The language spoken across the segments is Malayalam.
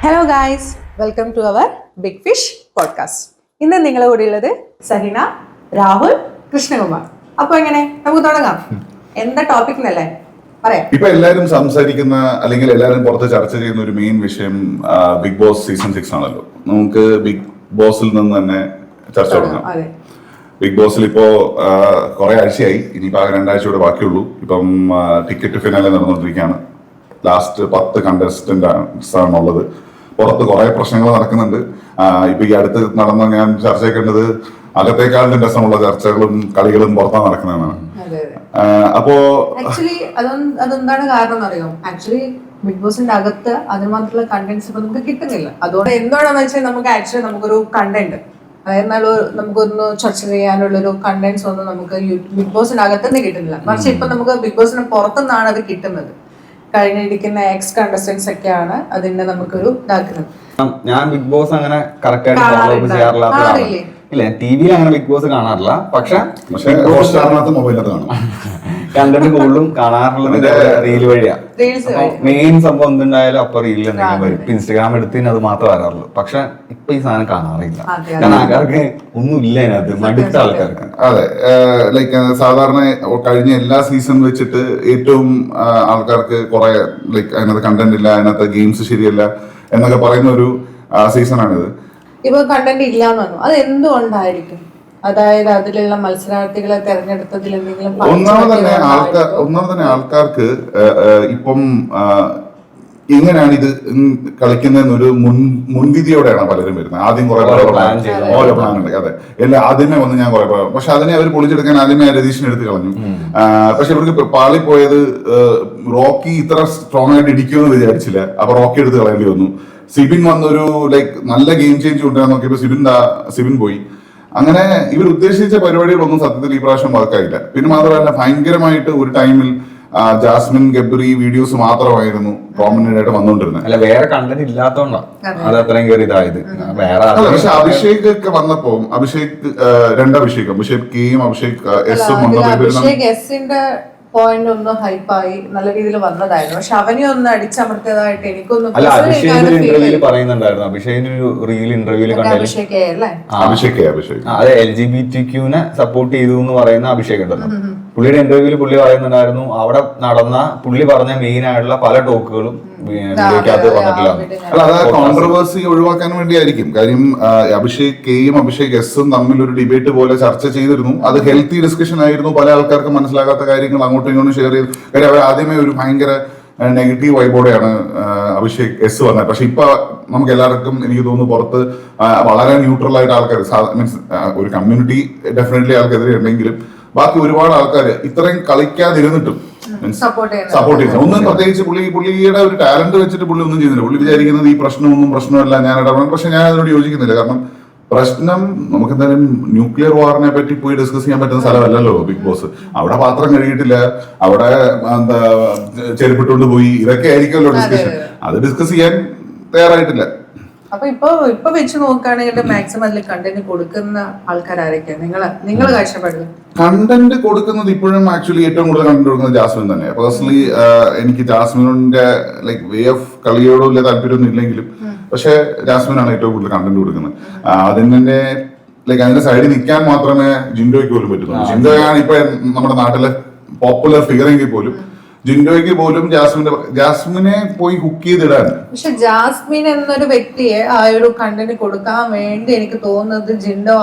Hello guys, welcome to our big fish podcast. ഇന്ന് നിങ്ങളുടെ കൂടെ ഉള്ളത് സഹിന, രാഹുൽ, കൃഷ്ണകുമാർ. അപ്പൊ എങ്ങനെ നമുക്ക് തുടങ്ങാം? എന്താ ടോപ്പിക് എന്നല്ലേ പറയാം. ഇപ്പൊ എല്ലാരും സംസാരിക്കുന്ന അല്ലെങ്കിൽ എല്ലാരും പുറത്ത് ചർച്ച ചെയ്യുന്ന ഒരു മെയിൻ വിഷയം ബിഗ് ബോസ് സീസൺ 6 ആണല്ലോ. നമുക്ക് ബിഗ് ബോസിൽ നിന്ന് തന്നെ ചർച്ച തുടങ്ങാം. ബിഗ് ബോസിൽ ഇപ്പോ കുറെ ആഴ്ചയായി, ഇനിയിപ്പോ 2 ആഴ്ച കൂടെ ബാക്കിയുള്ളൂ. ഇപ്പം ടിക്കറ്റ് ഫിനാലെ നടന്നുകൊണ്ടിരിക്കുകയാണ്. ലാസ്റ്റ് 10 കണ്ടസ്റ്റന്റ്സ് ആണുള്ളത്. പുറത്ത് കുറെ പ്രശ്നങ്ങൾ നടക്കുന്നുണ്ട്. ഇപ്പൊ ഈ അടുത്ത് നടന്ന ഞാൻ ചർച്ച ചെയ്യേണ്ടത് അകത്തേക്കാളും രസമുള്ള ചർച്ചകളും കളികളും പുറത്താണ് നടക്കുന്നതാണ്. അപ്പോ ആക്ച്വലി അതെന്താണ് കാരണം അറിയോ? ആക്ച്വലി ബിഗ് ബോസിന്റെ അകത്ത് അതിന് മാത്രമുള്ള കണ്ടന്റ്സ് ഇപ്പൊ നമുക്ക് കിട്ടുന്നില്ല. അതുകൊണ്ട് എന്താണെന്ന് വെച്ചാൽ നമുക്ക് ആക്ച്വലി നമുക്കൊരു കണ്ടന്റ്, അതായത് നമുക്കൊന്ന് ചർച്ച ചെയ്യാനുള്ളൊരു കണ്ടന്റ്സ് ഒന്നും നമുക്ക് ബിഗ് ബോസിന്റെ അകത്തുനിന്ന് കിട്ടുന്നില്ല. മറിച്ച് ഇപ്പൊ നമുക്ക് ബിഗ് ബോസിന് പുറത്തുനിന്നാണ് അത് കിട്ടുന്നത്. കഴിഞ്ഞിരിക്കുന്ന എക്സ് കണ്ടസ്റ്റൻസ് ഒക്കെയാണ് അതിന്റെ നമുക്കൊരു ഇതാക്കുന്നത്. ഞാൻ ബിഗ് ബോസ് അങ്ങനെ കറക്റ്റ് ആയിട്ട് ഫോളോ അപ്പ് ചെയ്യാറില്ലാത്തതാണ്. ഇല്ല, ടിവിയിൽ അങ്ങനെ ബിഗ് ബോസ് കാണാറില്ല. പക്ഷെ കണ്ടന്റ് കൂടുതലും കാണാറുള്ളത് റീൽ വഴിയാ. മെയിൻ സംഭവം എന്തുണ്ടായാലും അപ്പൊ റീലിൽ എന്തെങ്കിലും വരും. ഇപ്പൊ ഇൻസ്റ്റാഗ്രാം എടുത്ത് അത് മാത്രമേ വരാറുള്ളൂ. പക്ഷെ ഇപ്പൊ ഈ സാധനം കാണാറില്ല. കാരണം ആൾക്കാർക്ക് ഒന്നും ഇല്ല അതിനകത്ത്, മടുത്ത ആൾക്കാർക്ക്. അതെ, ലൈക്ക് സാധാരണ കഴിഞ്ഞ എല്ലാ സീസൺ വെച്ചിട്ട് ഏറ്റവും ആൾക്കാർക്ക് കുറെ ലൈക്ക് അതിനകത്ത് കണ്ടന്റ് ഇല്ല, അതിനകത്ത് ഗെയിംസ് ശരിയല്ല എന്നൊക്കെ പറയുന്ന ഒരു സീസണാണിത്. ഇപ്പൊ കണ്ടന്റ് ഇല്ലാന്ന് പറഞ്ഞു, അത് എന്തുകൊണ്ടായിരിക്കും? അതായത് അതിലുള്ള മത്സരാർത്ഥികളെ തെരഞ്ഞെടുത്തതിൽ എന്തെങ്കിലും ഒന്നാമത് തന്നെ ആൾക്കാർക്ക് ഇപ്പം എങ്ങനെയാണ് ഇത് കളിക്കുന്നതെന്നൊരു മുൻവിധിയോടെയാണ് പലരും വരുന്നത്. ആദ്യം കുറെ ഓരോ പ്ലാൻ ഉണ്ട്. അതെ, എല്ലാം ആദ്യമേ വന്ന് ഞാൻ കുറെ പറയാം. പക്ഷെ അതിനെ അവർ പൊളിച്ചെടുക്കാൻ ആദ്യമേ രതീഷിനെ എടുത്ത് കളഞ്ഞു. പക്ഷെ ഇവർക്ക് പാളിപ്പോയത് റോക്കി ഇത്ര സ്ട്രോങ് ആയിട്ട് ഇടിക്കുമെന്ന് വിചാരിച്ചില്ല. അപ്പൊ റോക്കി എടുത്ത് കളയേണ്ടി വന്നു. സിബിൻ വന്നൊരു ലൈക്ക് നല്ല ഗെയിം ചേഞ്ച് കൊണ്ടുവരാൻ നോക്കിയപ്പോ സിബിൻ പോയി. അങ്ങനെ ഇവർ ഉദ്ദേശിച്ച പരിപാടികളൊന്നും സത്യത്തിൽ ഈ പ്രാവശ്യം വർക്കായില്ല. പിന്നെ മാത്രമല്ല, ഭയങ്കരമായിട്ട് ഒരു ടൈമിൽ ജാസ്മിൻ ഗബ്രി വീഡിയോസ് മാത്രമായിരുന്നു പ്രോമിനന്റ് ആയിട്ട് വന്നുകൊണ്ടിരുന്നത്. അല്ല, വേറെ കണ്ടന്റ് ഇല്ലാത്തോണ്ടാണ് അത് അത്രയും കയറി ഇതായത്. പക്ഷെ അഭിഷേക് ഒക്കെ വന്നപ്പോ അഭിഷേക് കെയും അഭിഷേക് എസും എസിന്റെ പോയിന്റ് ഒന്ന് ഹൈപ്പായി നല്ല രീതിയിൽ വന്നതായിരുന്നു. പക്ഷെ അവനെ ഒന്ന് അടിച്ചമർത്തിയതായിട്ട് എനിക്കൊന്നും പറയുന്നുണ്ടായിരുന്നു. അഭിഷേകിന്റെ ഒരു റീൽ ഇന്റർവ്യൂല് അതെ LGBTQ സപ്പോർട്ട് ചെയ്തു എന്ന് പറയുന്ന അഭിഷേക് ഉണ്ടല്ലോ. പുള്ളിയുടെ ഇന്റർവ്യൂല് പുള്ളി പറയുന്നുണ്ടായിരുന്നു അവിടെ നടന്ന പുള്ളി പറഞ്ഞ മെയിൻ ആയിട്ടുള്ള പല ടോക്കുകളും അല്ല, അത് കോൺട്രവേഴ്സി ഒഴിവാക്കാൻ വേണ്ടിയായിരിക്കും. കാര്യം അഭിഷേക് എസും തമ്മിൽ ഒരു ഡിബേറ്റ് പോലെ ചർച്ച ചെയ്തിരുന്നു. അത് ഹെൽത്തി ഡിസ്കഷൻ ആയിരുന്നു. പല ആൾക്കാർക്ക് മനസ്സിലാകാത്ത കാര്യങ്ങൾ അങ്ങോട്ടും ഇങ്ങോട്ടും ഷെയർ ചെയ്തു. കാര്യം അവർ ആദ്യമേ ഒരു ഭയങ്കര നെഗറ്റീവ് വൈബോടെയാണ് അഭിഷേക് എസ് വന്നത്. പക്ഷെ ഇപ്പൊ നമുക്ക് എല്ലാവർക്കും എനിക്ക് തോന്നുന്നു പുറത്ത് വളരെ ന്യൂട്രൽ ആയിട്ട് ആൾക്കാർ, മീൻസ് ഒരു കമ്മ്യൂണിറ്റി ഡെഫിനറ്റ്ലി ആൾക്കെതിരെ ഉണ്ടെങ്കിലും ബാക്കി ഒരുപാട് ആൾക്കാർ ഇത്രയും കളിക്കാതിരുന്നിട്ടും സപ്പോർട്ട് ചെയ്യുന്നത്. ഒന്നും പ്രത്യേകിച്ച് പുള്ളിയുടെ ഒരു ടാലന്റ് വെച്ചിട്ട് പുള്ളി ഒന്നും ചെയ്യുന്നില്ല. പുള്ളി വിചാരിക്കുന്നത് ഈ പ്രശ്നമല്ല, ഞാൻ ഇടപെടണം. പക്ഷെ ഞാൻ അതിനോട് യോജിക്കുന്നില്ല. കാരണം പ്രശ്നം നമുക്ക് എന്തായാലും ന്യൂക്ലിയർ വാറിനെ പറ്റി പോയി ഡിസ്കസ് ചെയ്യാൻ പറ്റുന്ന സ്ഥലമല്ലല്ലോ ബിഗ് ബോസ്. അവിടെ പാത്രം കഴുകിയിട്ടില്ല, അവിടെ എന്താ ചെരുപ്പിട്ടുകൊണ്ട് പോയി, ഇതൊക്കെ ആയിരിക്കുമല്ലോ ഡിസ്കഷൻ. അത് ഡിസ്കസ് ചെയ്യാൻ തയ്യാറായിട്ടില്ല. അപ്പൊ ഇപ്പൊ വെച്ച് നോക്കുകയാണെങ്കിൽ മാക്സിമം അതിൽ കണ്ടന്റ് കൊടുക്കുന്ന ആൾക്കാരൊക്കെയാണ് നിങ്ങൾ കാഴ്ചപ്പാടില്ല? കണ്ടന്റ് കൊടുക്കുന്നത് ഇപ്പോഴും ആക്ച്വലി ഏറ്റവും കൂടുതൽ കണ്ടന്റ് കൊടുക്കുന്നത് ജാസ്മിൻ തന്നെ. പേഴ്സണലി എനിക്ക് ജാസ്മിനിന്റെ ലൈക്ക് വേ ഓഫ് കളിയോട് വലിയ താല്പര്യമൊന്നും ഇല്ലെങ്കിലും പക്ഷെ ജാസ്മിനാണ് ഏറ്റവും കൂടുതൽ കണ്ടന്റ് കൊടുക്കുന്നത്. അതിന്റെ ലൈക്ക് അതിന്റെ സൈഡിൽ നിൽക്കാൻ മാത്രമേ ജിൻഡോയ്ക്ക് പോലും പറ്റുന്നുള്ളൂ. ജിൻഡോയാണ് ഇപ്പൊ നമ്മുടെ നാട്ടിലെ പോപ്പുലർ ഫിഗറെങ്കിൽ പോലും ജിൻഡോയ്ക്ക് പോലും ജാസ്മിനെ പോയി ഹുക്ക് ചെയ്തിടാൻ. പക്ഷെ ജാസ്മിൻ എന്നൊരു വ്യക്തിയെ ആ ഒരു കണ്ടന്റ് കൊടുക്കാൻ വേണ്ടി എനിക്ക് തോന്നുന്നത് ജിൻഡോ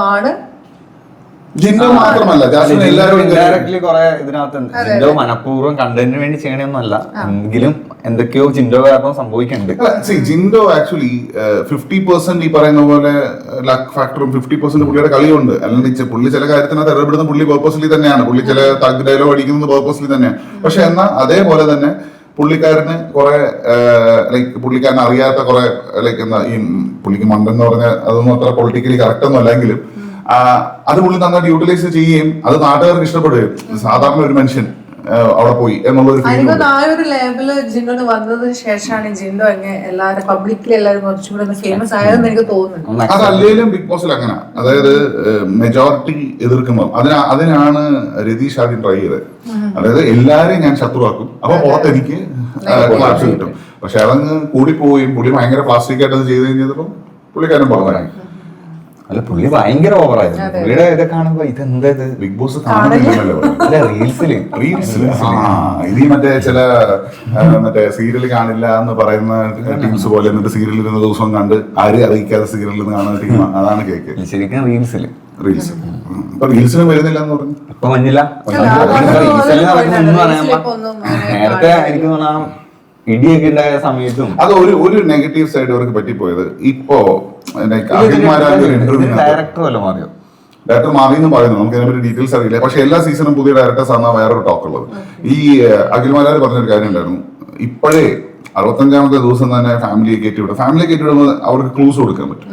മാത്രമല്ല, ജാസ്മിൻ എല്ലാവരും ഇൻഡയറക്ട്ലി കുറെ ഇതിനകത്ത് ജിൻഡോ മനഃപൂർവ്വം കണ്ടന്റിന് വേണ്ടി ചെയ്യണമെന്നല്ല, എങ്കിലും എന്തൊക്കെയോ ജിൻഡോ കാരണം സംഭവിക്കുന്നുണ്ട്. ജിൻഡോ ആക്ച്വലി 50% ഈ പറയുന്ന പോലെ ലക്ക് ഫാക്ടറും 50% പുള്ളിയുടെ കളിയുണ്ട്. അല്ലെങ്കിൽ പുള്ളി ചില കാര്യത്തിനകത്ത് ഇടപെടുന്ന പുള്ളി പേർപ്പസ്ലി തന്നെയാണ്. പുള്ളി ചില തഗ് ഡയലോഗ് അടിക്കുന്നത് പേർപ്പസ്ലി തന്നെയാണ്. പക്ഷെ എന്നാൽ അതേപോലെ തന്നെ പുള്ളിക്കാരന് കുറെ ലൈക്ക് പുള്ളിക്കാരന് അറിയാത്ത കുറെ ലൈക്ക് എന്താ ഈ പുള്ളിക്ക് മണ്ടെന്ന് പറഞ്ഞാൽ അതൊന്നും അത്ര പൊളിറ്റിക്കലി കറക്റ്റ് ഒന്നും അല്ലെങ്കിലും അത് പുള്ളി നന്നായിട്ട് യൂട്ടിലൈസ് ചെയ്യുകയും അത് നാട്ടുകാർക്ക് ഇഷ്ടപ്പെടുകയും സാധാരണ ഒരു മനുഷ്യൻ അവിടെ പോയി എന്നുള്ളൊരു ലെവല് ജിൻഡോന് വന്നതിന് ശേഷമാണ് ജിൻഡോ എല്ലാവരും പബ്ലിക്കലി എല്ലാവരും കുറച്ചുകൂടെ ഫേമസ് ആയതെന്ന് എനിക്ക് തോന്നുന്നു. അതല്ലേലും ബിഗ് ബോസിൽ അങ്ങനെ, അതായത് മെജോറിറ്റി എതിർക്കുമ്പോൾ അതിനാണ് രതീഷ് ആദ്യം ട്രൈ ചെയ്തത്. അതായത് എല്ലാരെയും ഞാൻ ശത്രുവാക്കും, അപ്പൊ പുറത്ത് എനിക്ക് ക്ലാപ്സ് കിട്ടും. പക്ഷെ അതങ്ങ് കൂടിപ്പോവുകയും പുള്ളി ഭയങ്കര പ്ലാസ്റ്റിക് ആയിട്ട് അത് ചെയ്ത് കഴിഞ്ഞപ്പോൾ പുള്ളിക്കാരൻ പറഞ്ഞായി. അല്ല പുള്ളി ഭയങ്കര ഓവറായിരുന്നു. പുള്ളിയുടെ ഇതൊക്കെ കാണുമ്പോ ഇതെന്താ ഇത് ബിഗ് ബോസ് കാണുന്നില്ലല്ലോ റീൽസില് ഇത് മറ്റേ ചില മറ്റേ സീരിയൽ കാണില്ല എന്ന് പറയുന്ന ടീംസ് പോലെ എന്നിട്ട് സീരിയൽ ഇരുന്ന ദിവസം കണ്ട് ആരും അറിയിക്കാതെ സീരിയലിൽ നിന്ന് കാണുന്ന ടീം അതാണ് കേക്ക്. ശരിക്കും റീൽസില് ഇപ്പൊ റീൽസിനും വരുന്നില്ല എന്ന് പറഞ്ഞു. ഇപ്പൊ മഞ്ഞില്ല നേരത്തെ എനിക്ക് തോന്നാം ഇടിയൊക്കെ ഉണ്ടായ സമയത്തും അത് ഒരു നെഗറ്റീവ് സൈഡ് അവർക്ക് പറ്റിപ്പോയത്. ഇപ്പോ ഡയറക്ടർ വല്ല മാറിയോ? ഡയറക്ടർ മാറിയെന്നും പറയുന്നു, നമുക്ക് അതിനെപ്പറ്റി ഡീറ്റെയിൽസ് അറിയില്ല. പക്ഷെ എല്ലാ സീസണും പുതിയ ഡയറക്ടേഴ്സ് ആണ് വേറൊരു ടോക്ക് ഉള്ളത്. ഈ അഖിൽമാരാർ പറഞ്ഞൊരു കാര്യം ഉണ്ടായിരുന്നു, ഇപ്പോഴേ 65ാമത്തെ ദിവസം തന്നെ ഫാമിലിയെ കയറ്റിവിടും. ഫാമിലിയെ കയറ്റിവിടുമ്പോൾ അവർക്ക് ക്ലൂസ് കൊടുക്കാൻ പറ്റും.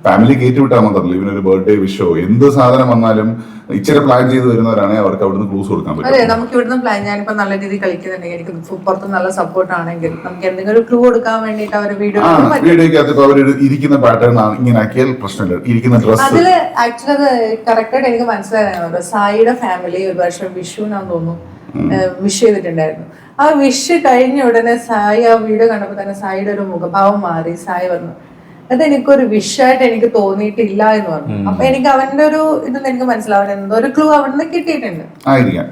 ഫാമിലി കയറ്റിവിട്ടാൽ മാത്രമല്ല, ഇവനൊരു ബർത്ത്ഡേ വിഷോ എന്ത് സാധനം വന്നാലും ഇച്ചിരി പ്ലാൻ ചെയ്ത് വരുന്നവരാണെങ്കിൽ അവർക്ക് അവിടുന്ന് ക്ലൂസ് കൊടുക്കാൻ പറ്റും. അതെ, നമുക്ക് ഇവിടുന്ന് പ്ലാൻ, ഞാനിപ്പോ നല്ല രീതിയിൽ കളിക്കുന്നുണ്ടെങ്കിൽ എനിക്ക് പുറത്ത് നല്ല സപ്പോർട്ട് ആണെങ്കിൽ നമുക്ക് എന്തെങ്കിലും ക്ലൂ കൊടുക്കാൻ വേണ്ടിട്ട് അവര് വീഡിയോക്കകത്ത് ഇപ്പൊ അവർ ഇരിക്കുന്ന പാറ്റേൺ ഇങ്ങനെ ആക്കിയാൽ പ്രശ്നമില്ല. ഇരിക്കുന്ന ഡ്രസ് അതില് ആക്ച്വലി അത് കറക്റ്റായിട്ട് എനിക്ക് മനസ്സിലായിരുന്നു. സായിയുടെ ഫാമിലി ഒരു വർഷം വിഷുവിനാന്ന് തോന്നുന്നു വിഷ് ചെയ്തിട്ടുണ്ടായിരുന്നു. ആ വിഷ് കഴിഞ്ഞ ഉടനെ സായി ആ വീഡിയോ കണ്ടപ്പോ തന്നെ സായിയുടെ ഒരു മുഖഭാവം മാറി. സായി വന്നു, അതെനിക്കൊരു വിഷായിട്ട് എനിക്ക് തോന്നിയിട്ടില്ല എന്ന് പറഞ്ഞു. അപ്പൊ എനിക്ക് അവന്റെ ഒരു ഇതെന്ന് എനിക്ക് മനസ്സിലാവും, എന്തോ ഒരു ക്ലൂ അവിടെ കിട്ടിയിട്ടുണ്ട് ആയിരിക്കാം.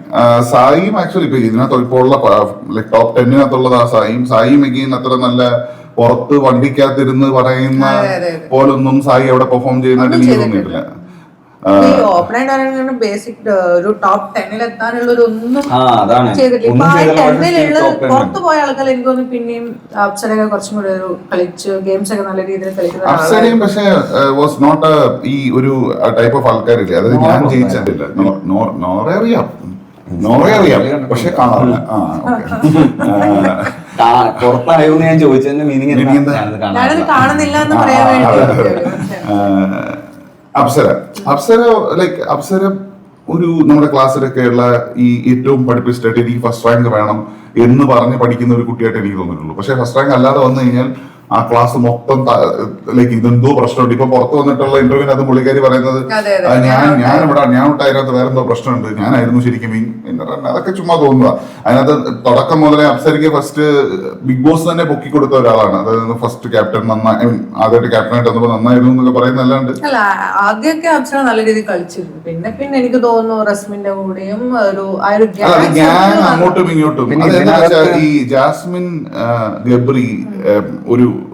സായിയും ആക്ച്വലി ഇപ്പൊ ഇതിനകത്ത് ഇപ്പോൾ ഉള്ള ടോപ്പ് 10-നകത്തുള്ളത് സായിയും എഗെയിൻ അത്ര നല്ല പുറത്ത് വണ്ടിക്കകത്തിരുന്ന് പറയുന്ന പോലൊന്നും സായി അവിടെ പെർഫോം ചെയ്യുന്നതായിട്ട് എനിക്ക് തോന്നിയിട്ടില്ല. ബേസിക് ഒരു ടോപ്പ് 10-ൽ എത്താനുള്ള ഒരു ഒന്നും ചെയ്തിട്ടില്ല. പുറത്തു പോയ ആൾക്കാർ എനിക്ക് തോന്നുന്നു പിന്നെയും അപ്സരയൊക്കെ കുറച്ചും കൂടെ ഒരു കളിച്ച് ഗെയിംസ് ഒക്കെ നല്ല രീതിയിൽ കളിക്കുന്ന. അപ്സരയും പക്ഷേ വാസ് നോട്ട് ഈ ഒരു ടൈപ്പ് ഓഫ് ആൾക്കാരില്ലേ, അതായത് ഞാൻ ജയിച്ചിട്ടില്ല. നോററിയാം പക്ഷെ കാണാറില്ല. പുറത്തായോന്ന് ഞാൻ ചോദിച്ചതിന്റെ മീനിങ് ഞാനത് കാണുന്നില്ല എന്ന് പറയാൻ വേണ്ടി. അപ്സര ഒരു നമ്മുടെ ക്ലാസ്സിലൊക്കെയുള്ള ഈ ഏറ്റവും പഠിപ്പിച്ചിട്ട് എനിക്ക് ഫസ്റ്റ് റാങ്ക് വേണം എന്ന് പറഞ്ഞ് പഠിക്കുന്ന ഒരു കുട്ടിയായിട്ട് എനിക്ക് തോന്നിയിട്ടുള്ളൂ. പക്ഷെ ഫസ്റ്റ് റാങ്ക് അല്ലാതെ വന്നു കഴിഞ്ഞാൽ ആ ക്ലാസ് മൊത്തം ഇതെന്തോ പ്രശ്നമുണ്ട്. ഇപ്പൊ പുറത്ത് വന്നിട്ടുള്ള ഇന്റർവ്യൂവിനകത്ത് പുള്ളിക്കാരി പറയുന്നത് ഞാൻ അതിനകത്ത് വേറെന്തോ പ്രശ്നമുണ്ട്, ഞാനായിരുന്നു ശരിക്കും അതൊക്കെ ചുമ്മാ തോന്നുക. അതിനകത്ത് തുടക്കം മുതലേ അപ്സരയ്ക്ക് ഫസ്റ്റ് ബിഗ് ബോസ് തന്നെ പൊക്കി കൊടുത്ത ഒരാളാണ്. അതായത് ഫസ്റ്റ് ക്യാപ്റ്റൻ ആദ്യമായിട്ട് ക്യാപ്റ്റനായിട്ട് വന്നപ്പോൾ നന്നായിരുന്നു എന്നൊക്കെ പറയുന്നല്ലാണ്ട് അല്ല, ആദ്യമൊക്കെ അപ്സര നല്ല രീതിയിൽ കളിച്ചിരുന്നു. പിന്നെ എനിക്ക് തോന്നുന്നു റസ്മിന്റെ കൂടെയും ഒരു ഗ്യാങ് അങ്ങോട്ടും ഇങ്ങോട്ടും. ഈ ജാസ്മിൻ ഗബ്രി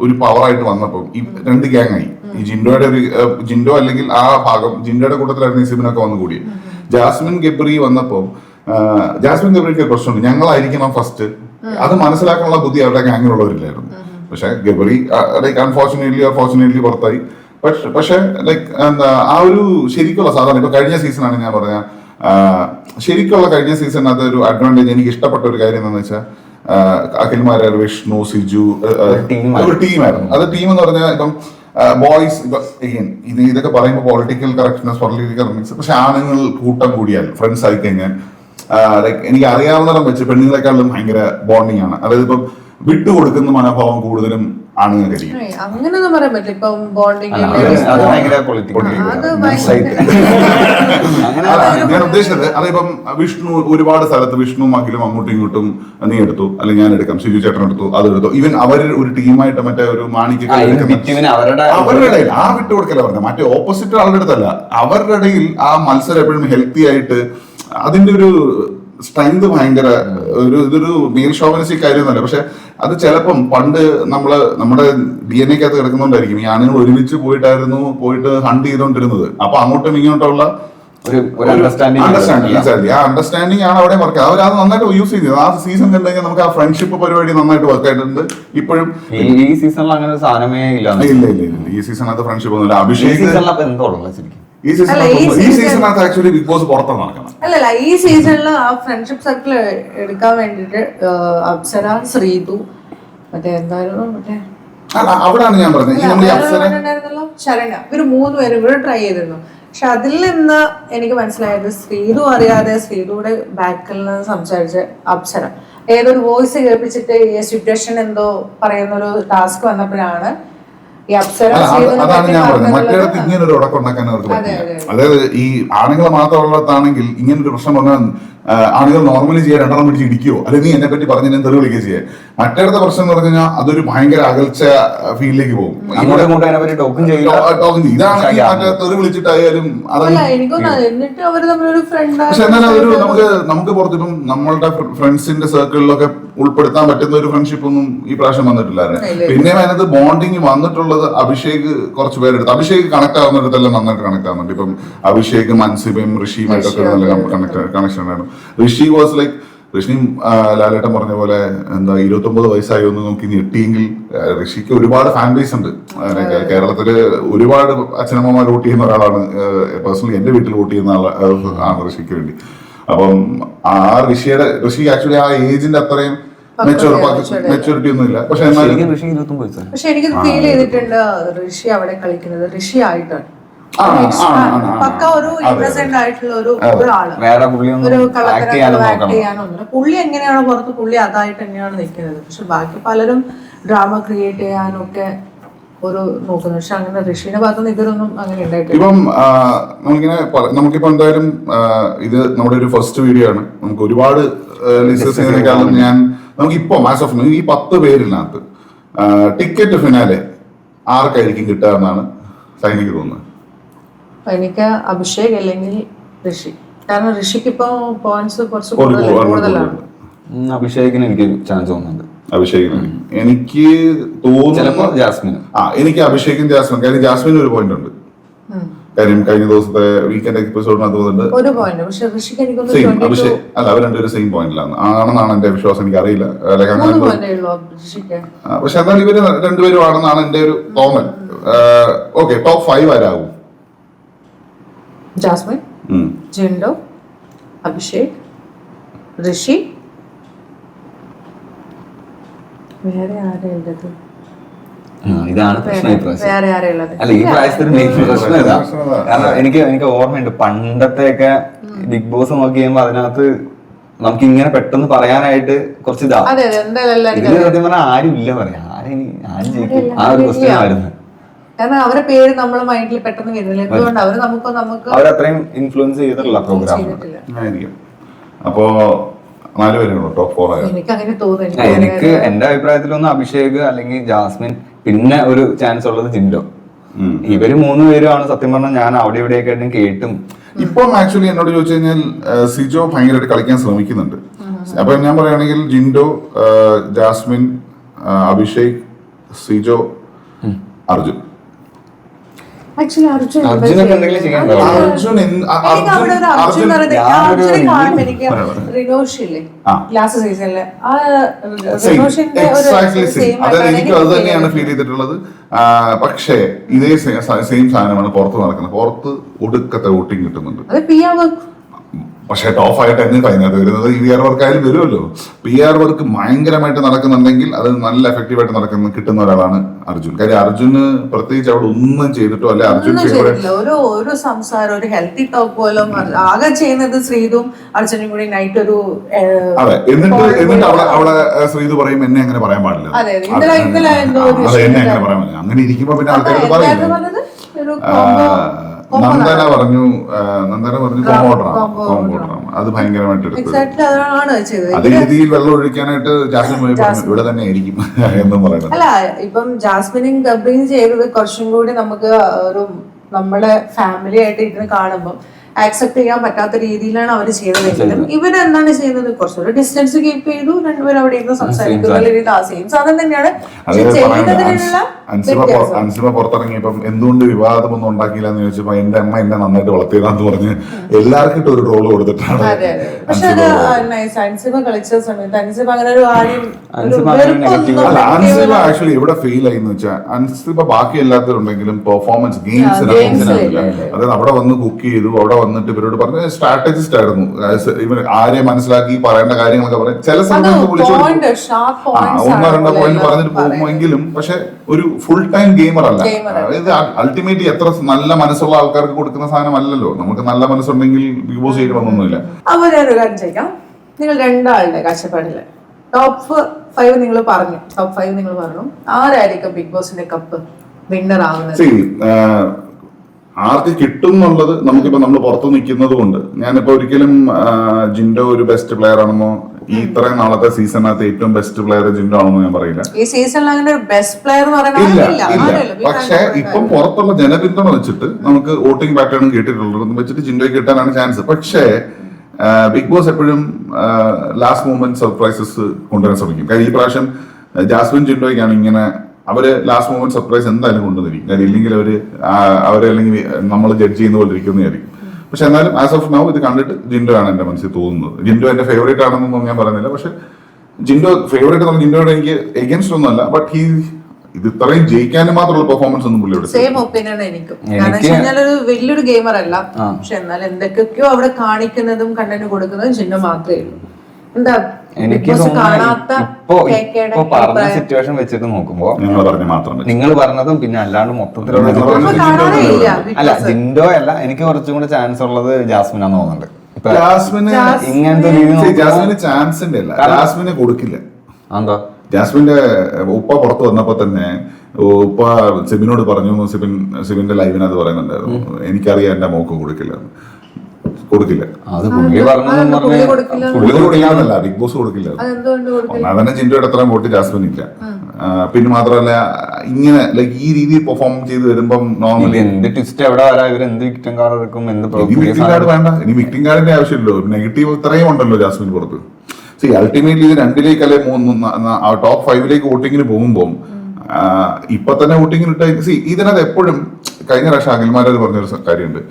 ഒരു പവറായിട്ട് വന്നപ്പോൾ ഈ രണ്ട് ഗ്യാങ് ആയി. ഈ ജിൻഡോ അല്ലെങ്കിൽ ആ ഭാഗം ജിൻഡോയുടെ കൂട്ടത്തിലായിരുന്നു ഇസിബിനൊക്കെ വന്നു കൂടി. ജാസ്മിൻ ഗബ്രി വന്നപ്പോ ജാസ്മിൻ ഗബ്രിക്ക് പ്രശ്നമുണ്ട്, ഞങ്ങളായിരിക്കണം ഫസ്റ്റ്. അത് മനസ്സിലാക്കാനുള്ള ബുദ്ധി അവരുടെ ഗ്യാങ്ങിലുള്ളവരില്ലായിരുന്നു. പക്ഷെ ഗബ്രി അൺഫോർച്ചുനേറ്റ്ലി പുറത്തായി. പക്ഷെ എന്താ ആ ഒരു ശരിക്കുള്ള സാധാരണ ഇപ്പൊ കഴിഞ്ഞ സീസണാണ് ഞാൻ പറഞ്ഞ ശരിക്കുള്ള കഴിഞ്ഞ സീസണിനകത്ത് ഒരു അഡ്വാൻറ്റേജ് എനിക്ക് ഇഷ്ടപ്പെട്ട ഒരു കാര്യം എന്താണെന്ന് വെച്ചാൽ അഖിൽമാരാർ, വിഷ്ണു, സിജു ഒരു ടീമായിരുന്നു. അത് ടീം എന്ന് പറഞ്ഞാൽ ഇപ്പം ബോയ്സ് ഇതൊക്കെ പറയുമ്പോൾ പൊളിറ്റിക്കൽ കറക്റ്റ്നെസ് പക്ഷെ ആണുങ്ങൾ കൂട്ടം കൂടിയാൽ ഫ്രണ്ട്സ് ആയി കഴിഞ്ഞാൽ എനിക്ക് അറിയാവുന്നിടം വെച്ച് പെണ്ണുങ്ങളെക്കാളും ഭയങ്കര ബോണ്ടിങ് ആണ്. അതായത് ഇപ്പം വിട്ടുകൊടുക്കുന്ന മനോഭാവം കൂടുതലും ആണുങ്ങൾക്കായിരിക്കും. അങ്ങനെയൊന്നും പറയാൻ പറ്റില്ല. ഇപ്പം ബോണ്ടിങ് ഞാൻ ഉദ്ദേശിച്ചത് അതിപ്പം വിഷ്ണു ഒരുപാട് സ്ഥലത്ത് വിഷ്ണു അഖിലും അങ്ങോട്ടും ഇങ്ങോട്ടും നീ എടുത്തു അല്ലെങ്കിൽ ഞാൻ എടുക്കാം, സിജു ചേട്ടൻ എടുത്തു, അതെടുത്തു. ഈവൻ അവർ ഒരു ടീമായിട്ട് മറ്റേ ഒരു മാണിക്കൊക്കെ അവരുടെ ഇടയിൽ ആ വിട്ടുകൊടുക്കല പറഞ്ഞത്, മറ്റേ ഓപ്പോസിറ്റ് ആളുടെ അടുത്തല്ല, അവരുടെ ഇടയിൽ ആ മത്സരം എപ്പോഴും ഹെൽത്തി ആയിട്ട് അതിന്റെ ഒരു സ്ട്രെങ്ത് ഭയങ്കര ഇതൊരു മെയിൽ ഷോവനിസ്റ്റിക് കാര്യമൊന്നുമല്ല. പക്ഷെ അത് ചിലപ്പം പണ്ട് നമ്മുടെ DNA കകത്ത് കിടക്കുന്നുണ്ടായിരിക്കും. ഈ ആണുങ്ങൾ ഒരുമിച്ച് പോയിട്ട് ഹണ്ട് ചെയ്തോണ്ടിരുന്നത്. അപ്പൊ അങ്ങോട്ടും ഇങ്ങോട്ടുള്ള അണ്ടർസ്റ്റാൻഡിങ് ആണ് അവിടെ വർക്ക്. അവർ അത് നന്നായിട്ട് യൂസ് ചെയ്തത്. ആ സീസൺ കണ്ടു കഴിഞ്ഞാൽ നമുക്ക് ആ ഫ്രണ്ട്ഷിപ്പ് പരിപാടി നന്നായിട്ട് വർക്ക് ആയിട്ടുണ്ട്. ഇപ്പോഴും ഈ സീസണിൽ അങ്ങനെ സാധനമേ ഇല്ല. ഈ സീസണിനകത്ത് ഫ്രണ്ട്ഷിപ്പ് ഒന്നുമില്ല. അഭിഷേക് ഈ സീസണിനകത്ത് ആക്ച്വലി ബിഗ് ബോസ് പുറത്താണ് നടക്കുന്നത്. അല്ലല്ല, ഈ സീസണിൽ ആ ഫ്രണ്ട്ഷിപ്പ് സർക്കിൾ എടുക്കാൻ വേണ്ടിട്ട് അപ്സര, ശ്രീതു, മറ്റേ എന്തായിരുന്നു മറ്റേ അവിടാണ് ഞാൻ പറഞ്ഞത് ശരണ്യ, ഇവര് 3 പേരും കൂടെ ട്രൈ ചെയ്തിരുന്നു. പക്ഷെ അതിൽ നിന്ന് എനിക്ക് മനസ്സിലായത് ശ്രീതു അറിയാതെ ശ്രീതുയുടെ ബാക്കിൽ നിന്ന് സംസാരിച്ച് അപ്സര ഏതൊരു വോയിസ് കേൾപ്പിച്ചിട്ട് ഈ സിറ്റുവേഷൻ എന്തോ പറയുന്ന ഒരു ടാസ്ക് വന്നപ്പോഴാണ് ഈ അപ്സര അതാണ് ഞാൻ പറഞ്ഞത്. മറ്റേടത്ത് ഇങ്ങനെ ഒരു ഉടക്കം ഉണ്ടാക്കാൻ അവർക്ക് പറ്റില്ല. അതായത് ഈ ആണുങ്ങൾ മാത്രമുള്ളതാണെങ്കിൽ ഇങ്ങനെ ഒരു പ്രശ്നം വന്നാൽ ആളുകൾ നോർമലി ചെയ്യാൻ രണ്ടെണ്ണം പിടിച്ച് ഇടിക്കുകയോ അല്ലെങ്കിൽ നീ എന്നെ പറ്റി പറഞ്ഞ് ഞാൻ തെറി വിളിക്കുകയോ ചെയ്യാൻ. മറ്റേടത്തെ പ്രശ്നം എന്ന് പറഞ്ഞു കഴിഞ്ഞാൽ അതൊരു ഭയങ്കര അകൽച്ച ഫീലിലേക്ക് പോകും. ഇതാണ് തെറി വിളിച്ചിട്ടായാലും പക്ഷെ എന്നാൽ അതൊരു നമുക്ക് പുറത്തിപ്പം നമ്മളുടെ ഫ്രണ്ട്സിന്റെ സർക്കിളിലൊക്കെ ഉൾപ്പെടുത്താൻ പറ്റുന്ന ഒരു ഫ്രണ്ട്ഷിപ്പ് ഒന്നും ഈ പ്രാവശ്യം വന്നിട്ടില്ലായിരുന്നു. പിന്നെ അതിനകത്ത് ബോണ്ടിങ് വന്നിട്ടുള്ളത് അഭിഷേക് കുറച്ച് പേരെടുത്ത് അഭിഷേക് കണക്ട് ആവുന്നിടത്തെല്ലാം നന്നായിട്ട് കണക്ട് ആവുന്നുണ്ട്. ഇപ്പം അഭിഷേക് മൻസിബയും ഋഷിയുമായിട്ടൊക്കെ നല്ല കണക്ഷൻ ആണ്. ഋഷി വാസ് ലൈക്ക് ഋഷിയും ലാലേട്ടൻ പറഞ്ഞ പോലെ എന്താ 29 വയസ്സായി ഒന്ന് നമുക്ക് ഞെട്ടിയെങ്കിൽ ഋഷിക്ക് ഒരുപാട് ഫാൻ ബേസ് ഉണ്ട്. കേരളത്തില് ഒരുപാട് അച്ഛനമ്മമാർ വോട്ട് ചെയ്യുന്ന ഒരാളാണ്. പേഴ്സണലി എന്റെ വീട്ടിൽ വോട്ട് ചെയ്യുന്ന ആണ് ഋഷിക്ക് വേണ്ടി. അപ്പം ആ ഋഷി ആക്ച്വലി ആ ഏജിന്റെ അത്രയും മെച്ചൂരിറ്റി ഒന്നും ഇല്ല. പക്ഷെ എനിക്ക് ഫീൽ ചെയ്തിട്ടുണ്ട് ഋഷി അവിടെ കളിക്കുന്നത് ഋഷി ആയിട്ടാണ്. പക്ക ഒരു ഇന്നസെന്റ് ആയിട്ടുള്ള ഒരാള്, ഒരു കള്ളത്തരം പുള്ളി എങ്ങനെയാണോ പുറത്ത് പുള്ളി അതായിട്ട് തന്നെയാണ് നിൽക്കുന്നത്. പക്ഷെ ബാക്കി പലരും ഡ്രാമ ക്രിയേറ്റ് ചെയ്യാനൊക്കെ ഒരു നോക്കുന്നു. പക്ഷെ അങ്ങനെ ഋഷിയുടെ ഭാഗത്തുനിന്ന് ഇതൊന്നും അങ്ങനെ ഉണ്ടായിട്ടില്ല. ഇപ്പം നമുക്കിപ്പോ എന്തായാലും ഇത് നമ്മുടെ ഒരു ഫസ്റ്റ് വീഡിയോ ആണ്. നമുക്ക് ഒരുപാട് ലിസണേഴ്സിനെക്കാളും നമുക്കിപ്പോ മാസ് ഓഫ് ഈ 10 പേരിനകത്ത് ടിക്കറ്റ് ഫിനാലെ ആർക്കായിരിക്കും കിട്ടുക എന്നാണ് സൈനിക്ക് തോന്നുന്നത്? എനിക്ക് അഭിഷേക് അല്ലെങ്കിൽ ഋഷി. കാരണം ഋഷിക്ക് ഇപ്പൊ പോയിന്റ്സ് കുറച്ച് കൂടുതലാണ്. അഭിഷേകിന് എനിക്ക് ചാൻസ് തോന്നുന്നുണ്ട്. അഭിഷേകിന് എനിക്ക് തോന്നുന്നു ജാസ്മിൻ. എനിക്ക് അഭിഷേകും ജാസ്മിൻ. കാര്യം ജാസ്മിന് ഒരു പോയിന്റ് ഉണ്ട്. കാര്യം കഴിഞ്ഞ ദിവസത്തെ വീക്കെൻഡ് എപ്പിസോഡിനകത്ത് തോന്നുന്നുണ്ട് അഭിഷേക് അല്ല അവർ രണ്ടുപേരും സെയിം പോയിന്റിലാണ് ആണെന്നാണ് എന്റെ വിശ്വാസം. എനിക്ക് അറിയില്ല. പക്ഷെ എന്നാൽ ഇവര് രണ്ടുപേരും ആണെന്നാണ് എന്റെ ഒരു തോന്നൽ. ഓക്കെ, ടോപ്പ് 5 ആരാകും? ജാസ്മിൻ, ജിൻഡോ, അഭിഷേക്, ഋഷി, വേറെ ആരെയുള്ളത്? ഇതാണ് അല്ല ഈ പ്രായത്തിൽ പ്രശ്നം ഇതാ. കാരണം എനിക്ക് ഓർമ്മയുണ്ട് പണ്ടത്തെയൊക്കെ ബിഗ് ബോസ് നോക്കി കഴിയുമ്പോ അതിനകത്ത് നമുക്ക് ഇങ്ങനെ പെട്ടെന്ന് പറയാനായിട്ട് കുറച്ച് ഇതാ. ഇതിന് സത്യം പറഞ്ഞാൽ ആരും ഇല്ല പറയാം. ആരും ജയിക്കും ആ ഒരു ക്വസ്റ്റ്യൻ ആയിരുന്നു. കാരണം അവരുടെ പേര് നമ്മളെ മൈൻഡിൽ പെട്ടെന്ന് വരുന്നില്ല. എന്തുകൊണ്ട് അവരത്രയും ഇൻഫ്ലുവൻസ് ചെയ്തിട്ടുള്ള പ്രോഗ്രാം ആയിരിക്കും. അപ്പോ 4 പേരാണോ ടോപ്പ് 4 ആയത്? എനിക്ക് എന്റെ അഭിപ്രായത്തിലൊന്നും അഭിഷേക് അല്ലെങ്കിൽ ജാസ്മിൻ, പിന്നെ ഒരു ചാൻസ് ഉള്ളത് ജിൻഡോ. ഇവര് 3 പേരുമാണ് സത്യം പറഞ്ഞാൽ ഞാൻ അവിടെ ഇവിടെയൊക്കെ ആയിട്ടും കേട്ടും. ഇപ്പം ആക്ച്വലി എന്നോട് ചോദിച്ചു കഴിഞ്ഞാൽ സിജോ ഭയങ്കരമായിട്ട് കളിക്കാൻ ശ്രമിക്കുന്നുണ്ട്. അപ്പൊ ഞാൻ പറയുകയാണെങ്കിൽ ജിൻഡോ, ജാസ്മിൻ, അഭിഷേക്, സിജോ, അർജുൻ. അർജുനൊക്കെ എന്തെങ്കിലും ചെയ്യാൻ എനിക്കും അത് തന്നെയാണ് ഫീൽ ചെയ്തിട്ടുള്ളത്. പക്ഷേ ഇതേ സെയിം സാധനമാണ് പുറത്ത് നടക്കുന്നത്. പുറത്ത് ഒടുക്കത്തെ വോട്ടിംഗ് കിട്ടുന്നുണ്ട്. പക്ഷെ ടോപ്പ് ആയിട്ട് തന്നെ അതിനകത്ത് വരുന്നത് PR വർക്ക് ആയാലും വരുമല്ലോ. PR വർക്ക് ഭയങ്കരമായിട്ട് നടക്കുന്നുണ്ടെങ്കിൽ അത് നല്ല എഫക്റ്റീവായിട്ട് കിട്ടുന്ന ഒരാളാണ് അർജുൻ. കാര്യം അർജുന് പ്രത്യേകിച്ച് അവിടെ ഒന്നും ചെയ്തിട്ടോ അല്ലെ അർജുൻ ഒരു സംസാരം, ഒരു ഹെൽത്തി ടോക്ക് പോലും ആകെ ചെയ്യുന്നത് ശ്രീതും അർജുനും കൂടി നൈറ്റ് ഒരു അതെ. എന്നിട്ട് അവിടെ ശ്രീതു പറയും എന്നെ അങ്ങനെ പറയാൻ പാടില്ല, എന്നെ അങ്ങനെ പറയാൻ പാടില്ല. അങ്ങനെ ഇരിക്കുമ്പോ പിന്നെ ആൾക്കാർ പറയില്ല. നന്ദന പറഞ്ഞു കോമ്പൗണ്ടറാണ്. അത് ഭയങ്കരമായിട്ട് അതേ രീതിയിൽ വെള്ളം ഒഴിക്കാനായിട്ട് ജാസ്മിൻ പോയി പറഞ്ഞു ഇവിടെ തന്നെ ആയിരിക്കും എന്നും പറയുന്നത്. അല്ല, ഇപ്പം ജാസ്മിനും ഗബ്രിയും ചെയ്തത് കുറച്ചും കൂടി നമുക്ക് ഒരു നമ്മുടെ ഫാമിലി ആയിട്ട് ഇതിന് കാണുമ്പോൾ ആക്സെപ്റ്റ് ചെയ്യാൻ പറ്റാത്ത രീതിയിലാണ് അവർ ചെയ്തതെങ്കിലും ഇവരെന്താണ് ചെയ്യുന്നത്? കുറച്ചൊരു ഡിസ്റ്റൻസ് കീപ്പ് ചെയ്തു, രണ്ടുപേരും അവിടെ ഇരുന്ന് സംസാരിക്കുന്ന സെയിം സാധനം തന്നെയാണ്. അൻസിബ പുറത്തിറങ്ങിയപ്പം എന്തുകൊണ്ട് വിവാദമൊന്നും ഉണ്ടാക്കിയില്ല എന്ന് ചോദിച്ചപ്പോ എന്റെ അമ്മ എന്നെ നന്നായിട്ട് വളർത്തിയതാന്ന് പറഞ്ഞ് എല്ലാവർക്കും ഒരു റോള് കൊടുത്തിട്ടാണ്. പക്ഷെ അത് അൻസിബ കളിച്ച സമയത്ത് അൻസിബ അങ്ങനെ ഒരു അൻസിബ ആക്ച്വലി ഇവിടെ ഫെയിൽ ആയി എന്ന് വെച്ചാൽ അൻസിബ ബാക്കി എല്ലാത്തിലുണ്ടെങ്കിലും പെർഫോമൻസ് ഗെയിംസ് അതായത് അവിടെ വന്ന് കുക്ക് ചെയ്തു, അവിടെ വന്നിട്ട് ഇവരോട് പറഞ്ഞ സ്ട്രാറ്റജിസ്റ്റ് ആയിരുന്നു. ഇവർ ആരെ മനസ്സിലാക്കി പറയേണ്ട കാര്യങ്ങളൊക്കെ പറയും. ചില സമയത്ത് വിളിച്ചു 1-2 പോയിന്റ് പറഞ്ഞിട്ട് പോകുമെങ്കിലും പക്ഷെ ഒരു ഫുൾ ടൈം ഗെയിമർ അല്ല. അതായത് അൾട്ടിമേറ്റ്ലി എത്ര നല്ല മനസ്സുള്ള ആൾക്കാർക്ക് കൊടുക്കുന്ന സാധനം അല്ലല്ലോ. നമുക്ക് നല്ല മനസ്സുണ്ടെങ്കിൽ ബിഗ് ബോസ് ചെയ്യണമെന്നൊന്നുമില്ല. അപ്പൊ ഞാനൊരു കാര്യം ചെയ്യാം. നിങ്ങൾ രണ്ടാളുടെ കാഴ്ചപ്പാടില് ടോപ്പ് 5 നിങ്ങൾ പറഞ്ഞു, ആരായിരിക്കും ബിഗ് ബോസിന്റെ കപ്പ് വിന്നർ ആവുന്നത്? See, ആർക്ക് കിട്ടും എന്നുള്ളത് നമുക്കിപ്പോ നമ്മൾ പുറത്ത് നിൽക്കുന്നത് കൊണ്ട് ഞാനിപ്പോ ഒരിക്കലും ജിൻഡോ ഒരു ബെസ്റ്റ് പ്ലെയർ ആണെന്നോ ഈ ഇത്രയും നാളത്തെ സീസണിനകത്ത് ഏറ്റവും ബെസ്റ്റ് പ്ലെയർ ജിൻഡോ ആണെന്നോ ഞാൻ പറയില്ല. ഈ സീസണിൽ അങ്ങനെ ഒരു ബെസ്റ്റ് പ്ലെയർ ഇല്ല. പക്ഷെ ഇപ്പം പുറത്തുള്ള ജനപിന്തുണ വെച്ചിട്ട് നമുക്ക് വോട്ടിംഗ് പാറ്റേൺ കേട്ടിട്ടുള്ളത് വെച്ചിട്ട് ജിൻഡോയ്ക്ക് കിട്ടാനാണ് ചാൻസ്. പക്ഷേ ബിഗ് ബോസ് എപ്പോഴും ലാസ്റ്റ് മൂമെന്റ് സർപ്രൈസസ് കൊണ്ടുവരാൻ ശ്രമിക്കും. കാര്യം ഈ പ്രാവശ്യം ജാസ്മിൻ ജിൻഡോയ്ക്കാണ് ഇങ്ങനെ അവര് ലാസ്റ്റ് മൂമെന്റ് സർപ്രൈസ് എന്തായാലും കൊണ്ടുവന്നിരിക്കും. കാര്യം ഇല്ലെങ്കിൽ അവരെ അല്ലെങ്കിൽ നമ്മൾ ജഡ്ജ് ചെയ്യുന്ന പോലെ ഇരിക്കുന്നതായിരിക്കും. പക്ഷെ എന്നാലും ആസ് ഓഫ് നൗ ഇത് കണ്ടിട്ട് ജിൻഡോ ആണ് എന്റെ മനസ്സിൽ തോന്നുന്നത്. ജിൻഡോ എന്റെ ഫേവറേറ്റ് ആണെന്നൊന്നും ഞാൻ പറയുന്നില്ല. പക്ഷെ ജിൻഡോ ഫേവറേറ്റ് എന്ന് ജിൻഡോയുടെ എനിക്ക് എഗൻസ്റ്റ് ഒന്നുമല്ല. ബട്ട് ഇത് ഇത്രയും ജയിക്കാനും മാത്രമുള്ള പെർഫോമൻസ് ഒന്നും പുള്ളിയോട്. സെയിം ഒപ്പീനിയൻ എനിക്കും. കാരണം വെച്ചാൽ ഒരു വലിയൊരു ഗെയിമർ അല്ല. പക്ഷെ എന്നാൽ എന്തൊക്കെയോ അവിടെ കാണിക്കുന്നതും കണ്ടന്റ് കൊടുക്കുന്നതും ജിൻഡോ മാത്രമേ ഉള്ളൂ. എന്താ എനിക്ക് ഇപ്പൊ പറഞ്ഞ സിറ്റുവേഷൻ വെച്ചിട്ട് നോക്കുമ്പോ നിങ്ങൾ പറഞ്ഞതും പിന്നെ അല്ലാണ്ട് മൊത്തത്തിലുള്ള അല്ല ജിൻഡോ അല്ല, എനിക്ക് കുറച്ചും കൂടെ ചാൻസ് ഉള്ളത് ജാസ്മിനാന്ന് തോന്നുന്നുണ്ട്. ഇങ്ങനത്തെ ജാസ്മിന് ചാൻസിന്റെ അല്ല, ജാസ്മിന് കൊടുക്കില്ല. എന്താ ജാസ്മിന്റെ ഉപ്പ പുറത്ത് വന്നപ്പോ തന്നെ ഉപ്പ സിബിനോട് പറഞ്ഞു, സിബിന്റെ ലൈവിനകത്ത് പറയുന്നുണ്ടായിരുന്നു, എനിക്കറിയാം എന്റെ മോക്ക് കൊടുക്കില്ല. ബിഗ് ബോസ് കൊടുക്കില്ല. ഒന്നാമതന്നെ ജിൻഡോയുടെ അത്രയും വോട്ട് ജാസ്മിൻ ഇല്ല. പിന്നെ മാത്രമല്ല ഇങ്ങനെ ലൈക്ക് ഈ രീതിയിൽ പെർഫോം ചെയ്ത് വരുമ്പം നോർമലി വിക്ടിം കാർഡ് വേണ്ട, ഇനി വിക്ടിം കാർഡിന്റെ ആവശ്യമില്ലല്ലോ. നെഗറ്റീവ് ഇത്രയും ഉണ്ടല്ലോ ജാസ്മിൻ പുറത്ത്. അൾട്ടിമേറ്റ്ലി ഇത് 2 അല്ലെ ടോപ്പ് 5 വോട്ടിങ്ങിന് പോകുമ്പോൾ ഇപ്പൊ തന്നെ വോട്ടിങ്ങിന് ഇട്ട ഇതിനകത്ത് എപ്പോഴും കഴിഞ്ഞ പ്രാവശ്യം അഖിൽമാരത് പറഞ്ഞൊരു കാര്യമുണ്ട്.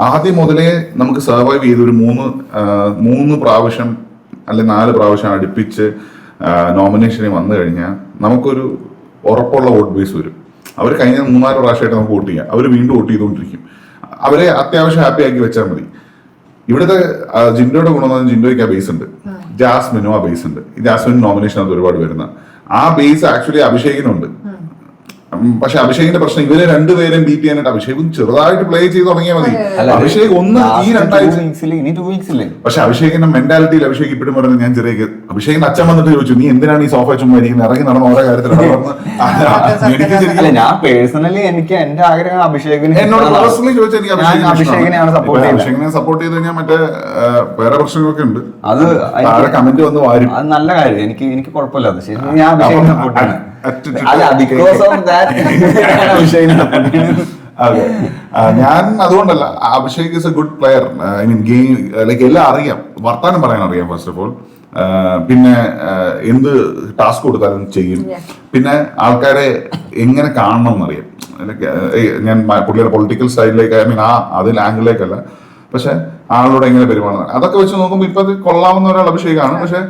ആദ്യം മുതലേ നമുക്ക് സർവൈവ് ചെയ്തൊരു 3 പ്രാവശ്യം അല്ലെ 4 പ്രാവശ്യം അടുപ്പിച്ച് നോമിനേഷനിൽ വന്നു കഴിഞ്ഞാൽ നമുക്കൊരു ഉറപ്പുള്ള വോട്ട് ബേസ് വരും. അവർ കഴിഞ്ഞ 3-4 പ്രാവശ്യമായിട്ട് നമുക്ക് വോട്ട് ചെയ്യാം. അവർ വീണ്ടും വോട്ട് ചെയ്തുകൊണ്ടിരിക്കും. അവരെ അത്യാവശ്യം ഹാപ്പി ആക്കി വെച്ചാൽ മതി. ഇവിടുത്തെ ജിൻഡോയുടെ ഗുണം ജിൻഡോയ്ക്ക് ആ ബേസ് ഉണ്ട്, ജാസ്മിനും ആ ബേസ് ഉണ്ട്. ജാസ്മിൻ നോമിനേഷനകത്ത് ഒരുപാട് വരുന്ന ആ ബേസ് ആക്ച്വലി അഭിഷേകിനുണ്ട്. പക്ഷെ അഭിഷേകിന്റെ പ്രശ്നം ഇവരെ രണ്ടുപേരും ബീറ്റ് ചെയ്യാനായിട്ട് അഭിഷേകും ചെറുതായിട്ട് പ്ലേ ചെയ്ത് തുടങ്ങിയാൽ മതി. അഭിഷേക് ഈ 2 ആഴ്ച പക്ഷെ അഭിഷേകിന്റെ മെന്റാലിറ്റിയിൽ അഭിഷേക് ഇപ്പോഴും പറയുന്നത് ഞാൻ ചെറിയ അഭിഷേകിന്റെ അച്ഛൻ വന്നിട്ട് ചോദിച്ചു, നീ എന്തിനാണ് ഈ സോഫ ചുമ്മാ ഇരിക്കുന്നത്, ഇറങ്ങി നടന്ന ഓരോ കാര്യത്തിലാണ്. ഞാൻ പേഴ്സണലി എനിക്ക് എന്റെ ആഗ്രഹം എന്നോട് പേഴ്സണലി ചോദിച്ചാൽ എനിക്ക് അഭിഷേകിനെ സപ്പോർട്ട് ചെയ്ത് കഴിഞ്ഞാൽ മറ്റേ വേറെ പ്രശ്നങ്ങളൊക്കെ ഉണ്ട്. അത് കമന്റ് വന്ന് വാരും. അത് നല്ല കാര്യം, എനിക്ക് കുഴപ്പമില്ല. അത് ശരി, ഞാൻ അഭിഷേകിനെ സപ്പോർട്ട് ചെയ്യണം. അതെ, ഞാൻ അതുകൊണ്ടല്ല. Abhishek is A good player. I mean game like എല്ലാം അറിയാം, വർത്താനം പറയാൻ അറിയാം ഫസ്റ്റ് ഓഫ് ഓൾ. പിന്നെ എന്ത് ടാസ്ക് കൊടുത്താലും ചെയ്യും. പിന്നെ ആൾക്കാരെ എങ്ങനെ കാണണം എന്നറിയാം. ഞാൻ പുള്ളിയുടെ പൊളിറ്റിക്കൽ സ്റ്റൈലിലേക്ക് ഐ മീൻ അതിൽ ആംഗിളിലേക്കല്ല, പക്ഷെ ആളോട് എങ്ങനെ പെരുമാറുന്നത് അതൊക്കെ വെച്ച് നോക്കുമ്പോൾ ഇപ്പൊ അത് കൊള്ളാവുന്ന ഒരാൾ അഭിഷേകാണ്. പക്ഷെ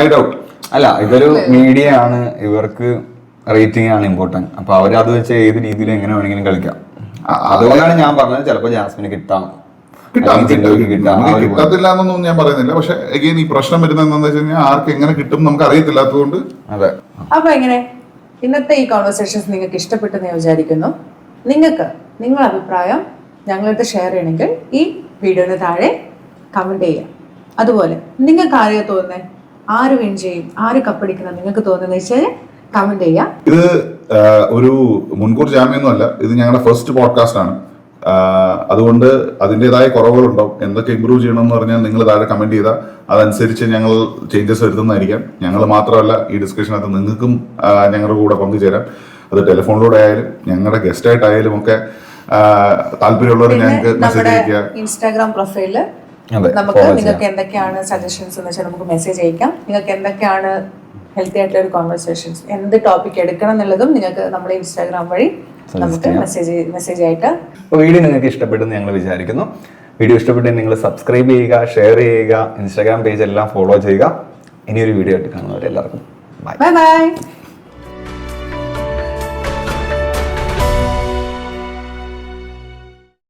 ഐ ഡൗട്ട് അല്ല, ഇതൊരു മീഡിയ ആണ്, ഇവർക്ക് റേറ്റിംഗ് ആണ് ഇമ്പോർട്ടന്റ്. അപ്പൊ അവരത് വെച്ച് ഏത് രീതിയിൽ എങ്ങനെ വേണമെങ്കിലും കളിക്കാം. അതുകൊണ്ടാണ് ഞാൻ പറഞ്ഞത് ചിലപ്പോൾ ജാസ്മിന് കിട്ടത്തില്ല എന്നൊന്നും ഞാൻ പറയുന്നില്ല. പക്ഷെ അഗൈൻ ഈ പ്രശ്നം വരുന്നത് എന്താണെന്ന് വെച്ച് കഴിഞ്ഞാൽ ആർക്ക് എങ്ങനെ കിട്ടും നമുക്ക് അറിയത്തില്ലാത്തതുകൊണ്ട്. അതെ. അപ്പൊ എങ്ങനെ ഇന്നത്തെ ഈ കോൺവെർസേഷൻസ് നിങ്ങൾക്ക് ഇഷ്ടപ്പെട്ടെന്ന് ഞാൻ വിചാരിക്കുന്നു. നിങ്ങളുടെ അഭിപ്രായം ഞങ്ങളടുത്ത് ഷെയർ ചെയ്യണമെങ്കിൽ ഈ വീഡിയോന് താഴെ കമന്റ് ചെയ്യാം. അതുപോലെ നിങ്ങൾക്ക് ആരെയാ തോന്നുന്നത്, ആര് വിൻ ചെയ്യും, ആര് കപ്പടിക്കണം നിങ്ങൾക്ക് തോന്നുന്നത് വെച്ചാൽ കമന്റ് ചെയ്യാം. ഇത് ഒരു മുൻകൂർ ജാമ്യമൊന്നുമല്ല, ഇത് ഞങ്ങളുടെ ഫസ്റ്റ് പോഡ്കാസ്റ്റ് ആണ്. അതുകൊണ്ട് അതിൻ്റെതായ കുറവുകളുണ്ടാവും. എന്തൊക്കെ ഇമ്പ്രൂവ് ചെയ്യണം എന്ന് പറഞ്ഞാൽ നിങ്ങൾ താഴെ കമന്റ് ചെയ്താൽ അതനുസരിച്ച് ഞങ്ങൾ ചേഞ്ചസ് വരുത്തുന്നതായിരിക്കാം. ഞങ്ങൾ മാത്രമല്ല ഈ ഡിസ്കഷനകത്ത് നിങ്ങൾക്കും ഞങ്ങളുടെ കൂടെ പങ്കുചേരാം. അത് ടെലിഫോണിലൂടെ ആയാലും ഞങ്ങളുടെ ഗസ്റ്റ് ആയിട്ടായാലും ഒക്കെ താല്പര്യമുള്ളവർ ഞങ്ങൾക്ക് മെസ്സേജ് അയക്കുക. ഇൻസ്റ്റാഗ്രാം പ്രൊഫൈലില് നമുക്ക് നിങ്ങൾക്ക് എന്തൊക്കെയാണ് സജഷൻസ് എന്ന് വെച്ചാൽ നമുക്ക് മെസ്സേജ് അയക്കാം. നിങ്ങൾക്ക് എന്തൊക്കെയാണ് ഹെൽത്തി ആയിട്ടുള്ള ഒരു കോൺവെർസേഷൻസ്, എന്ത് ടോപ്പിക് എടുക്കണം എന്നുള്ളതും നിങ്ങൾക്ക് നമ്മുടെ ഇൻസ്റ്റാഗ്രാം വഴി നമുക്ക് മെസ്സേജ് ആയിട്ട്. വീഡിയോ നിങ്ങൾക്ക് ഇഷ്ടപ്പെട്ടെന്ന് ഞങ്ങൾ വിചാരിക്കുന്നു. വീഡിയോ ഇഷ്ടപ്പെട്ടെങ്കിൽ നിങ്ങൾ സബ്സ്ക്രൈബ് ചെയ്യുക, ഷെയർ ചെയ്യുക, ഇൻസ്റ്റാഗ്രാം പേജ് എല്ലാം ഫോളോ ചെയ്യുക. ഇനിയൊരു വീഡിയോ ആയിട്ട് കാണുന്നവരെല്ലാവർക്കും ബൈ.